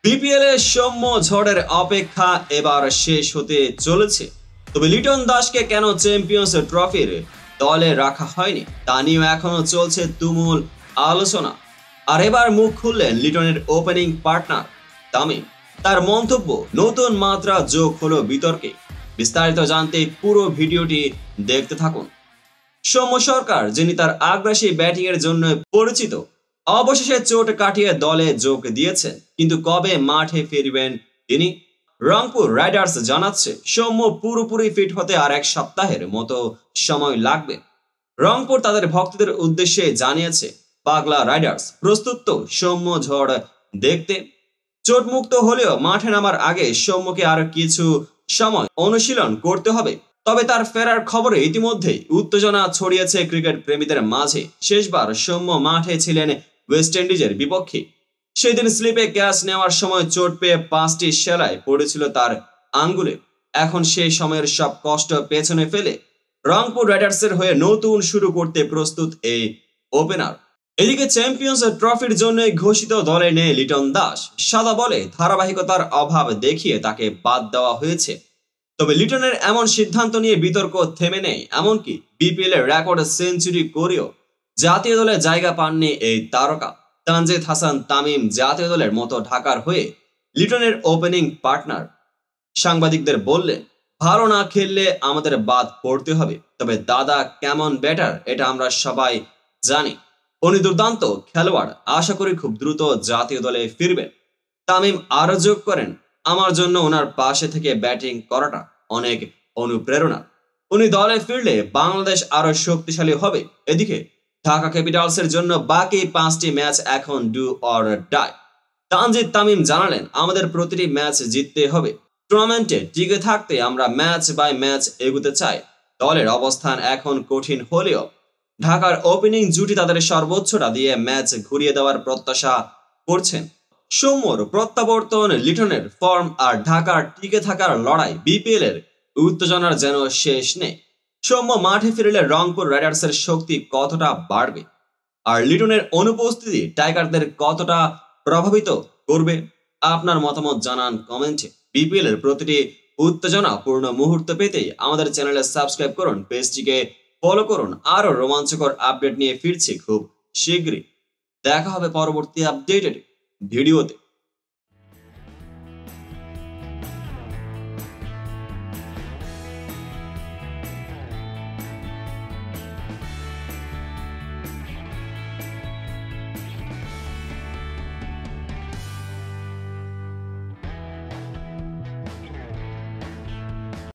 BPL এর সৌম্য ঝড়ের অপেক্ষা এবার শেষ হতে চলেছে। তবে লিটন দাসকে কেন চ্যাম্পিয়ন্স ট্রফির দলে রাখা হয়নি তা নিয়ে এখনো চলছে তুমুল আলোচনা। আর এবার মুখ খুললেন লিটনের ওপেনিং পার্টনার তামিম। তার মন্তব্য নতুন মাত্রা যোগ হলো বিতর্কে। বিস্তারিত জানতে পুরো ভিডিওটি দেখতে থাকুন। সৌম্য সরকার, যিনি তার আগ্রাসী ব্যাটিং এর জন্য পরিচিত, অবশেষে চোট কাটিয়ে দলে যোগ দিয়েছেন। কিন্তু কবে মাঠে ফিরবেন তিনি? রংপুর রাইডার্স জানাচ্ছে সৌম্য পুরোপুরি ফিট হতে আর এক সপ্তাহের মতো সময় লাগবে। রংপুর তাদের ভক্তদের উদ্দেশ্যে জানিয়েছে পাগলা রাইডার্স প্রস্তুত তো সৌম্য ঝড় দেখতে। চোটমুক্ত হলেও মাঠে নামার আগে সৌম্যকে আর কিছু সময় অনুশীলন করতে হবে। তবে তার ফেরার খবরে ইতিমধ্যেই উত্তেজনা ছড়িয়েছে ক্রিকেট প্রেমীদের মাঝে। শেষবার সৌম্য মাঠে ছিলেন ওয়েস্ট ইন্ডিজের বিপক্ষে। সেদিন স্লিপে ক্যাচ নেওয়ার সময় চোট পেয়ে 5টি সেলাই পড়েছিল তার আঙ্গুলে। এখন সেই সময়ের সব কষ্ট পেছনে ফেলে রংপুর রাইডার্সের হয়ে নতুন শুরু করতে প্রস্তুত এই ওপেনার। এদিকে চ্যাম্পিয়ন্স ট্রফির জন্য ঘোষিত দলে নেই লিটন দাস। সাদা বলে ধারাবাহিকতার অভাব দেখিয়ে তাকে বাদ দেওয়া হয়েছে। তবে লিটনের এমন সিদ্ধান্ত নিয়ে বিতর্ক থেমে নেই। এমনকি বিপিএল এর রেকর্ড সেঞ্চুরি করেও জাতীয় দলে জায়গা পাননি এই তারকা। তানজিদ হাসান তামিম জাতীয় দলের মতো ঢাকার হয়ে লিটনের ওপেনিং পার্টনার। সাংবাদিকদের বললেন, ভালো না খেললে আমাদের বাদ পড়তে হবে, তবে দাদা কেমন ব্যাটার এটা আমরা সবাই জানি। উনি দুর্দান্ত খেলোয়াড়, আশা করি খুব দ্রুত জাতীয় দলে ফিরবেন। তামিম আরো যোগ করেন, আমার জন্য ওনার পাশে থেকে ব্যাটিং করাটা অনেক অনুপ্রেরণা। উনি দলে ফিরলে বাংলাদেশ আরো শক্তিশালী হবে। এদিকে ঢাকা ক্যাপিটালসের জন্য বাকি 5টি ম্যাচ এখন do or die. Tanzid Tamim জানালেন, আমাদের প্রতিটি ম্যাচ জিততে হবে। টুর্নামেন্টে টিকে থাকতে আমরা ম্যাচ বাই ম্যাচ এগুতে চাই। দলের অবস্থান এখন কঠিন হলেও ঢাকার ওপেনিং জুটি তাদের সর্বোচ্চটা দিয়ে ম্যাচ ঘুরিয়ে দেওয়ার প্রত্যাশা করছেন। সৌম্যর প্রত্যাবর্তন, লিটনের ফর্ম আর ঢাকার টিকে থাকার লড়াই, বিপিএল এর উত্তেজনার যেন শেষ নেই। সৌম্য মাঠে ফিরলে রংপুর রাইডার্সের শক্তি কতটা বাড়বে, আর লিটনের অনুপস্থিতি টাইগারদের কতটা প্রভাবিত করবে? আপনার মতামত জানান কমেন্টে। বিপিএল এর প্রতিটি উত্তেজনাপূর্ণ মুহূর্ত পেতে আমাদের চ্যানেলে সাবস্ক্রাইব করুন, পেজটিকে ফলো করুন। আরো রোমাঞ্চকর আপডেট নিয়ে ফিরছি খুব শীঘ্রই। দেখা হবে পরবর্তী আপডেটেড ভিডিওতে।